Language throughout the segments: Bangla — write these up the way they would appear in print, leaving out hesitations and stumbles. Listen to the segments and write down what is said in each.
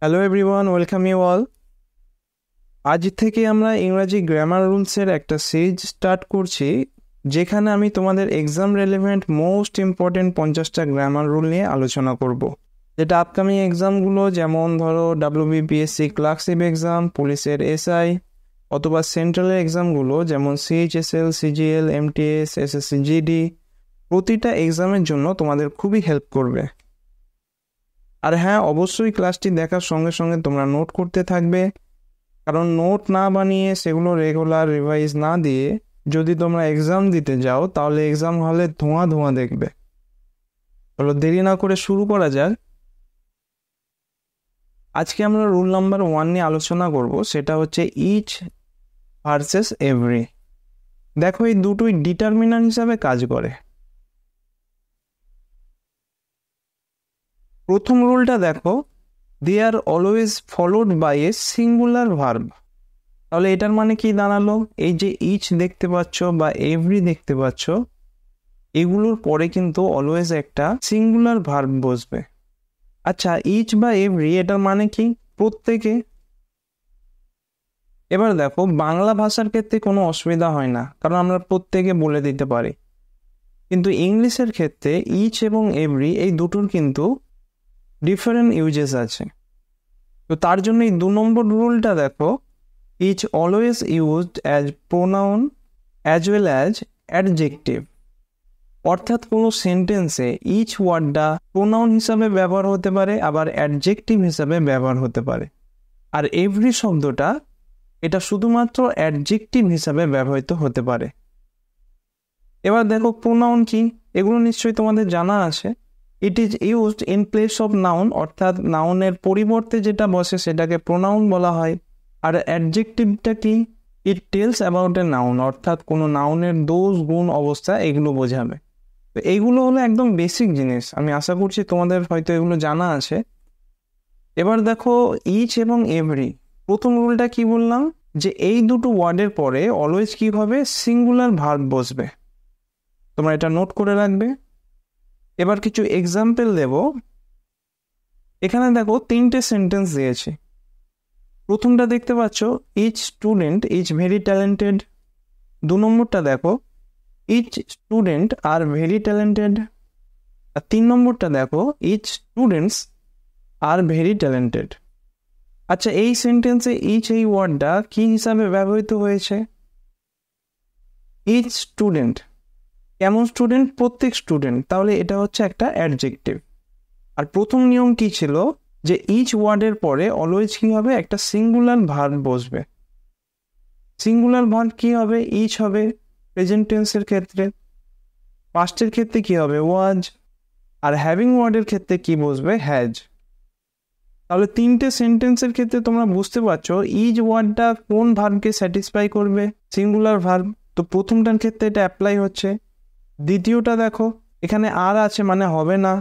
Hello everyone, welcome you all. আজ থেকে আমরা ইংরাজি গ্রামার রুলসের একটা সিরিজ স্টার্ট করছি, যেখানে আমি তোমাদের এক্সাম রেলেভেন্ট মোস্ট ইম্পর্টেন্ট 50টা গ্রামার রুল নিয়ে আলোচনা করব, যেটা আপকামিং এক্সামগুলো যেমন ধরো WBPSC ক্লার্কশিপ এক্সাম, পুলিশের SI অথবা সেন্ট্রালের এক্সামগুলো যেমন CHSL, CGL, MTS, SSC GD, প্রতিটা এক্সামের জন্য তোমাদের খুবই হেল্প করবে। আর হ্যাঁ, অবশ্যই ক্লাসটি দেখার সঙ্গে সঙ্গে তোমরা নোট করতে থাকবে, কারণ নোট না বানিয়ে সেগুলো রেগুলার রিভাইজ না দিয়ে যদি তোমরা এক্সাম দিতে যাও তাহলে এক্সাম হলে ধোঁয়া ধোঁয়া দেখবে। চলো দেরি না করে শুরু করা যাক। আজকে আমরা রুল নাম্বার 1 নিয়ে আলোচনা করব, সেটা হচ্ছে ইচ ভার্সেস এভরি। দেখো, এই দুটোই ডিটারমিনার হিসাবে কাজ করে। প্রথম রুলটা দেখো, they are always followed by a singular verb. তাহলে এটার মানে কি দাঁড়ালো? এই যে ইচ দেখতে পাচ্ছ বা এভরি দেখতে পাচ্ছ, এগুলোর পরে কিন্তু অলওয়েজ একটা সিঙ্গুলার ভার্ব বসবে। আচ্ছা, ইচ বা এভরি এটার মানে কি? প্রত্যেকে। এবার দেখো, বাংলা ভাষার ক্ষেত্রে কোনো অসুবিধা হয় না, কারণ আমরা প্রত্যেকে বলে দিতে পারি। কিন্তু ইংলিশের ক্ষেত্রে ইচ এবং এভরি এই দুটোর কিন্তু ডিফারেন্ট ইউজেস আছে। তো তার জন্য এই 2 নম্বর রুলটা দেখো, each always used as pronoun as well as adjective. অর্থাৎ কোনো সেন্টেন্সে ইচ ওয়ার্ডটা প্রোনাউন হিসাবে ব্যবহার হতে পারে, আবার অ্যাডজেক্টিভ হিসাবে ব্যবহার হতে পারে। আর এভরি শব্দটা এটা শুধুমাত্র অ্যাডজেক্টিভ হিসাবে ব্যবহৃত হতে পারে। এবার দেখো, প্রোনাউন কি? এগুলো নিশ্চয়ই তোমাদের জানা আছে। It is used in place of noun, অর্থাৎ নাউনের পরিবর্তে যেটা বসে সেটাকে প্রোনাউন বলা হয়। আর অ্যাডজেক্টিভটা কি? It tells about a noun, অর্থাৎ কোনো নাউনের দোষ, গুণ, অবস্থা এগুলো বোঝাবে। তো এইগুলো হলো একদম বেসিক জিনিস, আমি আশা করছি তোমাদের হয়তো এগুলো জানা আছে। এবার দেখো, ইচ এবং এভরি, প্রথম রুলটা কি বললাম, যে এই দুটো ওয়ার্ডের পরে অলওয়েজ কি হবে? সিঙ্গুলার ভার্ব বসবে। তোমরা এটা নোট করে রাখবে। এবার কিছু এক্সাম্পল দেব। এখানে দেখো 3টে সেন্টেন্স দিয়েছি। প্রথমটা দেখতে পাচ্ছ, each student is very talented. 2 নম্বরটা দেখো, each student are very talented. আর 3 নম্বরটা দেখো, each students are very talented. আচ্ছা, এই সেন্টেন্সে ইচ এই ওয়ার্ডটা কি হিসাবে ব্যবহৃত হয়েছে? ইচ স্টুডেন্ট, কেমন স্টুডেন্ট? প্রত্যেক স্টুডেন্ট, তাহলে এটা হচ্ছে একটা অ্যাডজেক্টিভ। আর প্রথম নিয়ম কি ছিল, যে ইচ ওয়ার্ডের পরে অলওয়েজ কি হবে? একটা সিঙ্গুলার ভার্ব বসবে। সিঙ্গুলার ভার্ব কি হবে? ইচ হবে প্রেজেন্ট টেন্সের ক্ষেত্রে, পাস্টের ক্ষেত্রে কি হবে? ওয়াজ, আর হ্যাভিং ওয়ার্ডের ক্ষেত্রে কি বসবে? হ্যাজ। তাহলে 3টে সেন্টেন্সের ক্ষেত্রে তোমরা বুঝতে পারছো ইচ ওয়ার্ডটা কোন ভার্বকে স্যাটিসফাই করবে? Singular verb. তো প্রথমটার ক্ষেত্রে এটা অ্যাপ্লাই হচ্ছে। দ্বিতীয়টা দেখো, এখানে আর আছে মানে হবে না।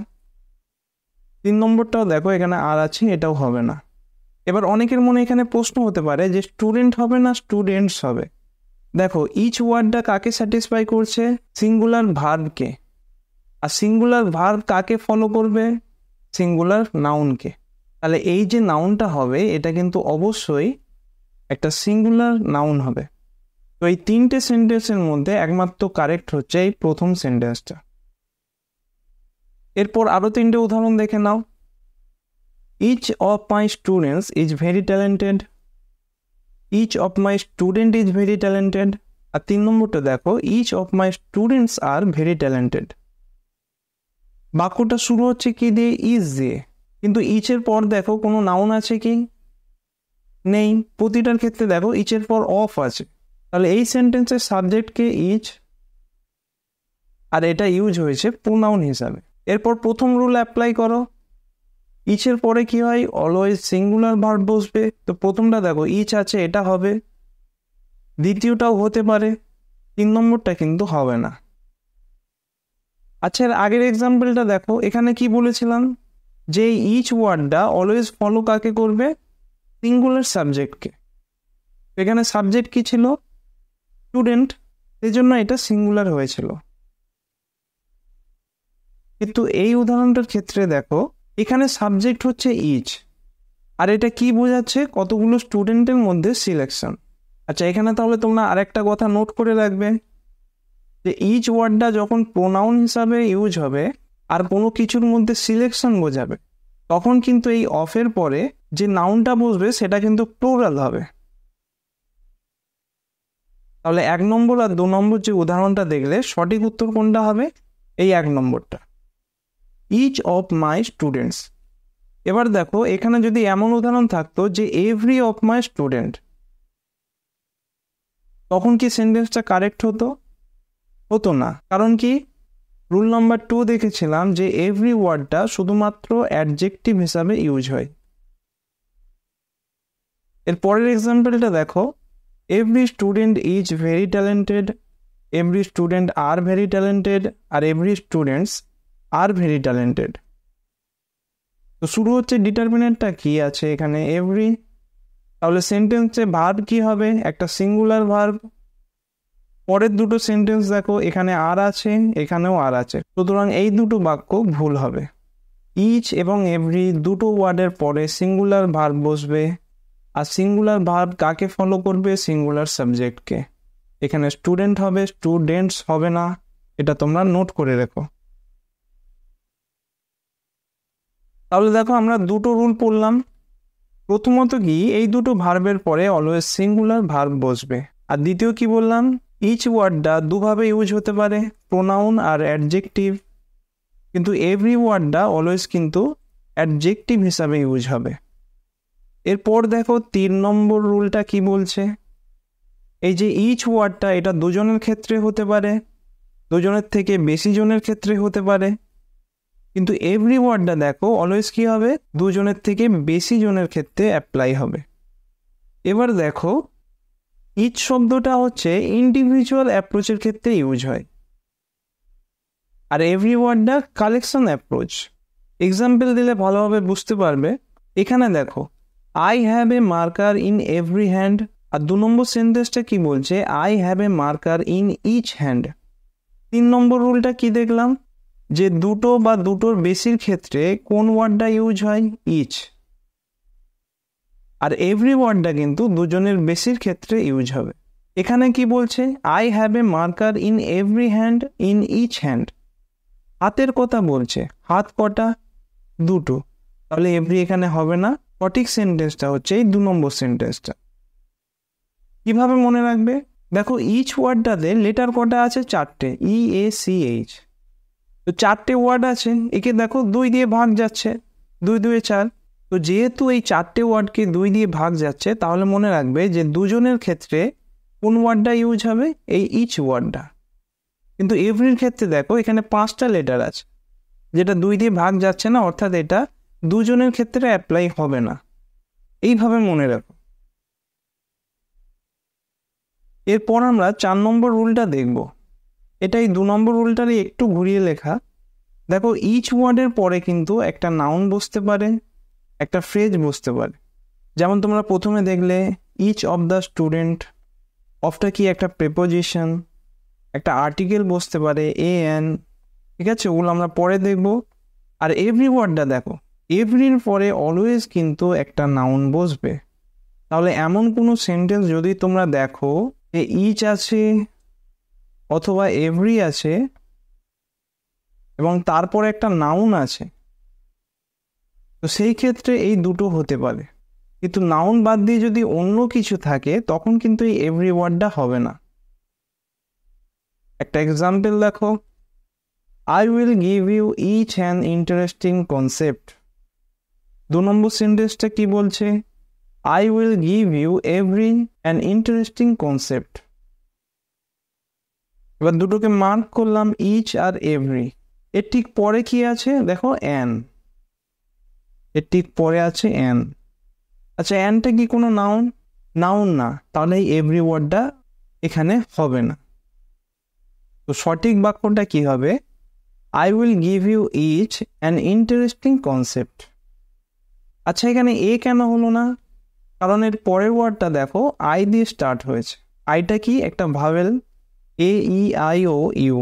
3 নম্বরটাও দেখো, এখানে আর আছে, এটাও হবে না। এবার অনেকের মনে এখানে প্রশ্ন হতে পারে যে স্টুডেন্ট হবে না স্টুডেন্টস হবে। দেখো, ইচ ওয়ার্ডটা কাকে স্যাটিসফাই করছে? সিঙ্গুলার ভার্বকে। আর সিঙ্গুলার ভার্ব কাকে ফলো করবে? সিঙ্গুলার নাউনকে। তাহলে এই যে নাউনটা হবে এটা কিন্তু অবশ্যই একটা সিঙ্গুলার নাউন হবে। তো এই 3টে সেন্টেন্সের মধ্যে একমাত্র কারেক্ট হচ্ছে এই প্রথম সেন্টেন্সটা। এরপর আরো 3টে উদাহরণ দেখে নাও। Each of my students is very talented. Each of my student is very talented. আর 3 নম্বরটা দেখো, each of my students are very talented. বাক্যটা শুরু হচ্ছে কি দিয়ে? ইজ দিয়ে। কিন্তু ইচের পর দেখো কোনো নাউন আছে কি? নেই। প্রতিটার ক্ষেত্রে দেখো ইচের পর অফ আছে। তাহলে এই সেন্টেন্সের সাবজেক্টকে ইচ, আর এটা ইউজ হয়েছে প্রোনাউন হিসাবে। এরপর প্রথম রুল অ্যাপ্লাই করো। ইচের পরে কি হয়? অলওয়েজ সিঙ্গুলার ভার্ব বসবে। তো প্রথমটা দেখো, ইচ আছে, এটা হবে। দ্বিতীয়টাও হতে পারে, 3 নম্বরটা কিন্তু হবে না। আচ্ছা, এর আগের এক্সাম্পলটা দেখো, এখানে কি বলেছিলাম, যে ইচ ওয়ার্ডটা অলওয়েজ ফলো কাকে করবে? সিঙ্গুলার সাবজেক্টকে। এখানে সাবজেক্ট কি ছিল? স্টুডেন্ট, এই জন্য এটা সিঙ্গুলার হয়েছিল। কিন্তু এই উদাহরণটার ক্ষেত্রে দেখো, এখানে সাবজেক্ট হচ্ছে ইচ, আর এটা কি বোঝাচ্ছে? কতগুলো স্টুডেন্টের মধ্যে সিলেকশন। আচ্ছা, এখানে তাহলে তোমরা আরেকটা কথা নোট করে রাখবে যে ইচ ওয়ার্ডটা যখন প্রোনাউন হিসাবে ইউজ হবে আর কোনো কিছুর মধ্যে সিলেকশন বোঝাবে, তখন কিন্তু এই অফের পরে যে নাউনটা বসবে সেটা কিন্তু প্লুরাল হবে। তাহলে 1 নম্বর আর 2 নম্বর যে উদাহরণটা দেখলে সঠিক উত্তর কোনটা হবে? এই 1 নম্বরটা, ইচ অফ মাই স্টুডেন্টস। এবার দেখো এখানে যদি এমন উদাহরণ থাকতো যে এভরি অফ মাই স্টুডেন্ট, তখন কি সেন্টেন্সটা কারেক্ট হতো? হতো না। কারণ কি? রুল নাম্বার 2 দেখেছিলাম যে এভরি ওয়ার্ডটা শুধুমাত্র অ্যাডজেক্টিভ হিসাবে ইউজ হয়। এর পরের এক্সাম্পলটা দেখো, every student is very talented, every student are very talented, আর every students are very talented. তো শুরু হচ্ছে ডিটারমিনেন্টটা কি আছে এখানে? এভরি। তাহলে সেন্টেন্সে ভার্ব কি হবে? একটা সিঙ্গুলার ভার্ব। পরের দুটো সেন্টেন্স দেখো, এখানে আর আছে, এখানেও আর আছে, সুতরাং এই দুটো বাক্য ভুল হবে। ইচ এবং এভরি দুটো ওয়ার্ডের পরে সিঙ্গুলার ভার্ব বসবে, আর সিঙ্গুলার ভার্ব কাকে ফলো করবে? সিঙ্গুলার সাবজেক্টকে। এখানে স্টুডেন্ট হবে, স্টুডেন্টস হবে না, এটা তোমরা নোট করে রেখো। তাহলে দেখো আমরা দুটো রুল পড়লাম। প্রথমত কি, এই দুটো ভার্বের পরে অলওয়েজ সিঙ্গুলার ভার্ব বসবে। আর দ্বিতীয় কি বললাম? ইচ ওয়ার্ডটা দুভাবে ইউজ হতে পারে, প্রোনাউন আর অ্যাডজেক্টিভ, কিন্তু এভরি ওয়ার্ডটা অলওয়েজ কিন্তু অ্যাডজেক্টিভ হিসাবে ইউজ হবে। এরপর দেখো 3 নম্বর রুলটা কি বলছে? এই যে ইচ ওয়ার্ডটা, এটা দুজনের ক্ষেত্রে হতে পারে, দুজনের থেকে বেশি জনের ক্ষেত্রে হতে পারে, কিন্তু এভরি ওয়ার্ডটা দেখো অলওয়েজ কি হবে? দুজনের থেকে বেশি জনের ক্ষেত্রে অ্যাপ্লাই হবে। এবার দেখো ইচ শব্দটা হচ্ছে ইন্ডিভিজুয়াল অ্যাপ্রোচের ক্ষেত্রে ইউজ হয়, আর এভরি ওয়ার্ডটা কালেকশন অ্যাপ্রোচ। এক্সাম্পল দিলে ভালোভাবে বুঝতে পারবে। এখানে দেখো, I have a marker in every hand, আর 2 নম্বর সেন্টেন্সটা কি বলছে? I have a marker in each hand. 3 নম্বর রুলটা কি দেখলাম? যে দুটো বা দুটোর বেশির ক্ষেত্রে কোন ওয়ার্ডটা ইউজ হয়? ইচ। আর এভরি ওয়ার্ডটা কিন্তু দুজনের বেশির ক্ষেত্রে ইউজ হবে। এখানে কি বলছে? I have a marker in every hand in each hand. হাতের কথা বলছে, হাত কটা? দুটো। তাহলে এভরি এখানে হবে না। সঠিক সেন্টেন্সটা হচ্ছে এই 2 নম্বর সেন্টেন্সটা। কিভাবে মনে রাখবে? দেখো ইচ ওয়ার্ডটাতে লেটার কটা আছে? 4টে, EACH। তো 4টে ওয়ার্ড আছে, একে দেখো 2 দিয়ে ভাগ যাচ্ছে, 2 2 4। তো যেহেতু এই 4টে ওয়ার্ডকে 2 দিয়ে ভাগ যাচ্ছে, তাহলে মনে রাখবে যে দুজনের ক্ষেত্রে কোন ওয়ার্ডটা ইউজ হবে? এই ইচ ওয়ার্ডটা। কিন্তু এভরির ক্ষেত্রে দেখো এখানে 5টা লেটার আছে, যেটা 2 দিয়ে ভাগ যাচ্ছে না, অর্থাৎ এটা দুজনের ক্ষেত্রে অ্যাপ্লাই হবে না। এইভাবে মনে রাখো। এরপর আমরা 4 নম্বর রুলটা দেখব। এটাই 2 নম্বর রুলটারই একটু ঘুরিয়ে লেখা। দেখো ইচ ওয়ার্ডের পরে কিন্তু একটা নাউন বসতে পারে, একটা ফ্রেজ বসতে পারে। যেমন তোমরা প্রথমে দেখলে ইচ অফ দ্য স্টুডেন্ট, অফটা কি? একটা প্রেপোজিশন। একটা আর্টিকেল বসতে পারে, AN, ঠিক আছে? ওগুলো আমরা পরে দেখব। আর এভরি ওয়ার্ডটা দেখো, এভরির পরে অলওয়েজ কিন্তু একটা নাউন বসবে। তাহলে এমন কোনো সেন্টেন্স যদি তোমরা দেখো যে ইচ আছে অথবা এভরি আছে এবং তারপরে একটা নাউন আছে, তো সেই ক্ষেত্রে এই দুটো হতে পারে। কিন্তু নাউন বাদ দিয়ে যদি অন্য কিছু থাকে, তখন কিন্তু এই এভরি ওয়ার্ডটা হবে না। একটা এক্সাম্পল দেখো, I will give you each an interesting concept. 2 নম্বর সেন্টেন্সটা কি বলছে? I will give you every an interesting concept. এবার দুটোকে মার্ক করলাম, ইচ আর এভরি। এর ঠিক পরে কি আছে? দেখো অ্যান, এর ঠিক পরে আছে অ্যান। আচ্ছা, অ্যানটা কি কোনো নাউন? নাউন না, তাহলে এই এভরি ওয়ার্ডটা এখানে হবে না। তো সঠিক বাক্যটা কি হবে? I will give you each an interesting concept. আচ্ছা, এখানে এ কেন হলো না? কারণ এর পরের ওয়ার্ডটা দেখো আই দিয়ে স্টার্ট হয়েছে। আইটা কি? একটা ভাওয়েল, AEIOU।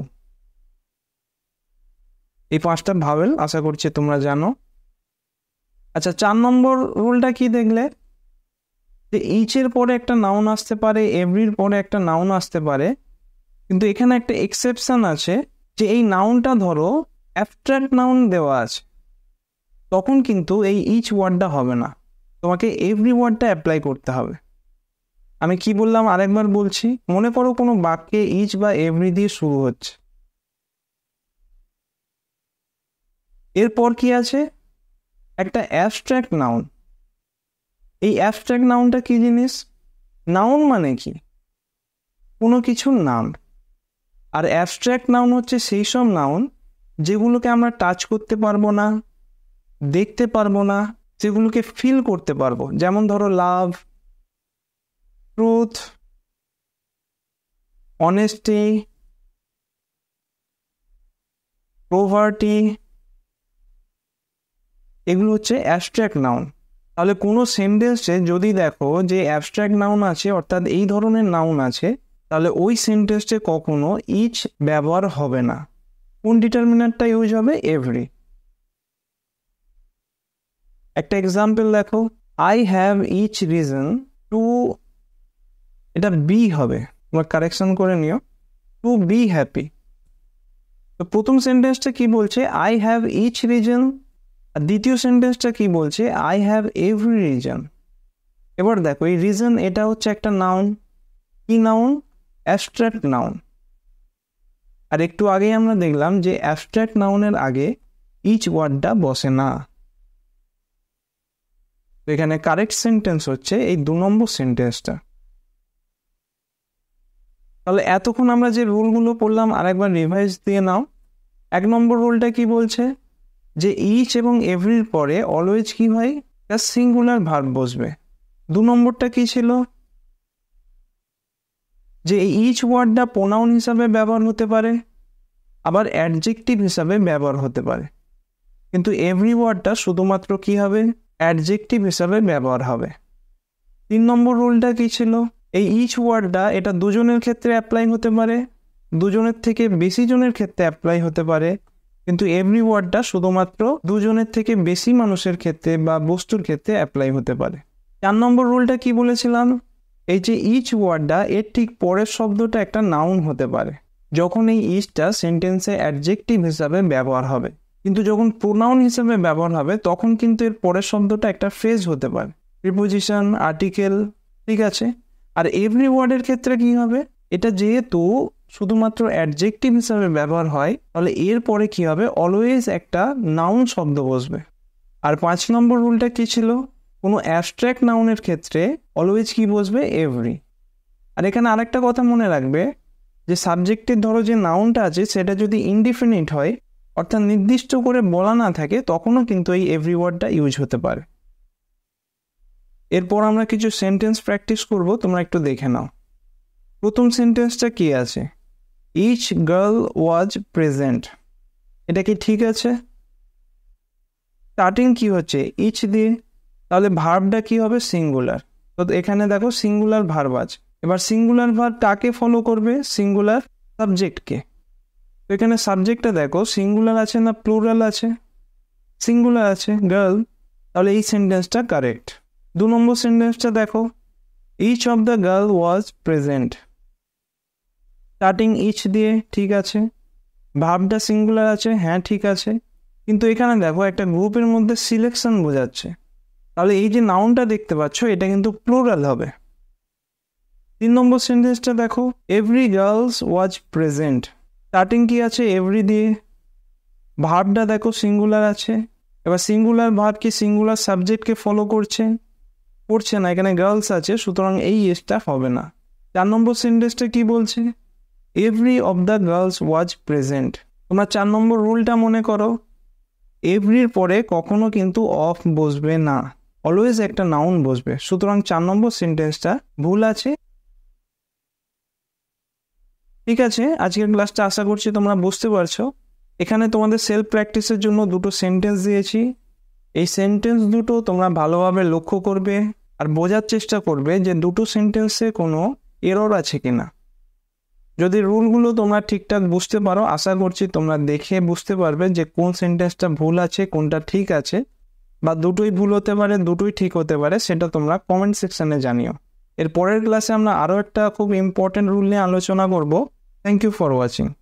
এই 5টা ভাওয়েল আশা করছি তোমরা জানো। আচ্ছা, 4 নম্বর রুলটা কি দেখলে, যে ইচের পরে একটা নাউন আসতে পারে, এভরির পরে একটা নাউন আসতে পারে, কিন্তু এখানে একটা এক্সেপশন আছে, যে এই নাউনটা ধরো অ্যাবস্ট্রাক্ট নাউন দেওয়া আছে, তখন কিন্তু এই ইচ ওয়ার্ডটা হবে না, তোমাকে এভরি ওয়ার্ডটা অ্যাপ্লাই করতে হবে। আমি কি বললাম আরেকবার বলছি, মনে করো কোনো বাক্যে ইচ বা এভরি দিয়ে শুরু হচ্ছে, এরপর কি আছে, একটা অ্যাবস্ট্রাক্ট নাউন। এই অ্যাবস্ট্রাক্ট নাউনটা কি জিনিস? নাউন মানে কি? কোনো কিছুর নাম। আর অ্যাবস্ট্রাক্ট নাউন হচ্ছে সেই সব নাউন যেগুলোকে আমরা টাচ করতে পারবো না, দেখতে পারবো না, যেগুলোকে ফিল করতে পারবো। যেমন ধরো লাভ, ট্রুথ, অনেস্টি, প্রভার্টি, এগুলো হচ্ছে অ্যাবস্ট্রাক্ট নাউন। তাহলে কোনো সেন্টেন্সে যদি দেখো যে অ্যাবস্ট্রাক্ট নাউন আছে, অর্থাৎ এই ধরনের নাউন আছে, তাহলে ওই সেন্টেন্সে কখনো ইচ ব্যবহার হবে না। কোন ডিটারমিনারটা ইউজ হবে? এভরি। একটা এক্সাম্পল দেখো, I have each reason to, এটা বি হবে, তোমরা কারেকশন করে নিও, টু বি হ্যাপি। তো প্রথম সেন্টেন্সটা কি বলছে? I have each reason. আর দ্বিতীয় সেন্টেন্সটা কি বলছে? I have every reason. এবার দেখো, এই রিজন এটা হচ্ছে একটা নাউন। কি নাউন? Abstract noun. আর একটু আগেই আমরা দেখলাম যে অ্যাবস্ট্রাক্ট নাউনের আগে ইচ ওয়ার্ডটা বসে না। তো এখানে কারেক্ট সেন্টেন্স হচ্ছে এই 2 নম্বর সেন্টেন্সটা। তাহলে এতক্ষণ আমরা যে রুলগুলো পড়লাম আরেকবার রিভাইজ দিয়ে নাও। 1 নম্বর রুলটা কি বলছে? যে ইচ এবং এভরির পরে অলওয়েজ কি হয়? সিঙ্গুলার ভার্ব বসবে। 2 নম্বরটা কি ছিল? যে ইচ ওয়ার্ডটা প্রোনাউন হিসাবে ব্যবহার হতে পারে, আবার অ্যাডজেক্টিভ হিসাবে ব্যবহার হতে পারে, কিন্তু এভরি ওয়ার্ডটা শুধুমাত্র কি হবে? অ্যাডজেক্টিভ হিসাবে ব্যবহার হবে। 3 নম্বর রুলটা কি ছিল? এই ইচ ওয়ার্ডটা এটা দুজনের ক্ষেত্রে অ্যাপ্লাই হতে পারে, দুজনের থেকে বেশি জনের ক্ষেত্রে অ্যাপ্লাই হতে পারে, কিন্তু এভরি ওয়ার্ডটা শুধুমাত্র দুজনের থেকে বেশি মানুষের ক্ষেত্রে বা বস্তুর ক্ষেত্রে অ্যাপ্লাই হতে পারে। 4 নম্বর রুলটা কি বলেছিলাম? এই যে ইচ ওয়ার্ডটা এর ঠিক পরের শব্দটা একটা নাউন হতে পারে, যখন এই ইচটা সেন্টেন্সে অ্যাডজেক্টিভ হিসাবে ব্যবহার হবে, কিন্তু যখন প্রোনাউন হিসাবে ব্যবহার হবে তখন কিন্তু এর পরের শব্দটা একটা ফ্রেজ হতে পারে, প্রিপোজিশন, আর্টিকেল, ঠিক আছে? আর এভরি ওয়ার্ডের ক্ষেত্রে কি হবে? এটা যেহেতু শুধুমাত্র অ্যাডজেক্টিভ হিসাবে ব্যবহার হয়, তাহলে এর পরে কি হবে? অলওয়েজ একটা নাউন শব্দ বসবে। আর 5 নম্বর রুলটা কি ছিল? কোনো অ্যাবস্ট্রাক্ট নাউনের ক্ষেত্রে অলওয়েজ কি বসবে? এভরি। আর এখানে আরেকটা কথা মনে রাখবে, যে সাবজেক্টের ধরো যে নাউনটা আছে সেটা যদি ইনডিফিনিট হয়, অর্থাৎ নির্দিষ্ট করে বলা না থাকে, তখনও কিন্তু এই এভরি ওয়ার্ডটা ইউজ হতে পারে। এরপর আমরা কিছু সেন্টেন্স প্র্যাকটিস করব, তোমরা একটু দেখে নাও। প্রথম সেন্টেন্সটা কি আছে? Each girl was present. এটা কি ঠিক আছে? স্টার্টিং কি হচ্ছে? ইচ দিয়ে, তাহলে ভার্বটা কি হবে? সিঙ্গুলার। তো এখানে দেখো সিঙ্গুলার ভার্ব আছে। এবার সিঙ্গুলার ভার্ব কাকে ফলো করবে? সিঙ্গুলার সাবজেক্টকে। তো এখানে সাবজেক্টটা দেখো সিঙ্গুলার আছে না প্লুরাল আছে? সিঙ্গুলার আছে, গার্ল। তাহলে এই সেন্টেন্সটা কারেক্ট। 2 নম্বর সেন্টেন্সটা দেখো, each of the girl was present. Starting each দিয়ে, ঠিক আছে। ভার্বটা সিঙ্গুলার আছে, হ্যাঁ ঠিক আছে, কিন্তু এখানে দেখো একটা গ্রুপের মধ্যে সিলেকশন বোঝাচ্ছে, তাহলে এই যে নাউনটা দেখতে পাচ্ছ এটা কিন্তু প্লুরাল হবে। 3 নম্বর সেন্টেন্সটা দেখো, এভরি গার্লস ওয়াজ প্রেজেন্ট। স্টার্টিং কি আছে? এভরি দিয়ে। ভার্বটা দেখো সিঙ্গুলার আছে। এবার সিঙ্গুলার ভার্ব কি সিঙ্গুলার সাবজেক্টকে ফলো করছে? করছে না, এখানে গার্লস আছে, সুতরাং এই এসটা হবে না। 4 নম্বর সেন্টেন্সটা কি বলছে? Every of the girls was present. তোমরা 4 নম্বর রুলটা মনে করো, এভরির পরে কখনো কিন্তু অফ বসবে না, অলওয়েজ একটা নাউন বসবে, সুতরাং 4 নম্বর সেন্টেন্সটা ভুল আছে। ঠিক আছে, আজকের ক্লাসটা আশা করছি তোমরা বুঝতে পারছো। এখানে তোমাদের সেলফ প্র্যাকটিসের জন্য 2টো সেন্টেন্স দিয়েছি। এই সেন্টেন্স দুটো তোমরা ভালোভাবে লক্ষ্য করবে আর বোঝার চেষ্টা করবে যে 2টো সেন্টেন্সে কোনো এরর আছে কিনা। যদি রুলগুলো তোমরা ঠিকঠাক বুঝতে পারো, আশা করছি তোমরা দেখে বুঝতে পারবে যে কোন সেন্টেন্সটা ভুল আছে, কোনটা ঠিক আছে। বা দুটোই ভুল হতে পারে, দুটোই ঠিক হতে পারে, সেটা তোমরা কমেন্ট সেকশনে জানিও। এর পরের ক্লাসে আমরা আরও একটা খুব ইম্পর্টেন্ট রুল নিয়ে আলোচনা করব। Thank you for watching.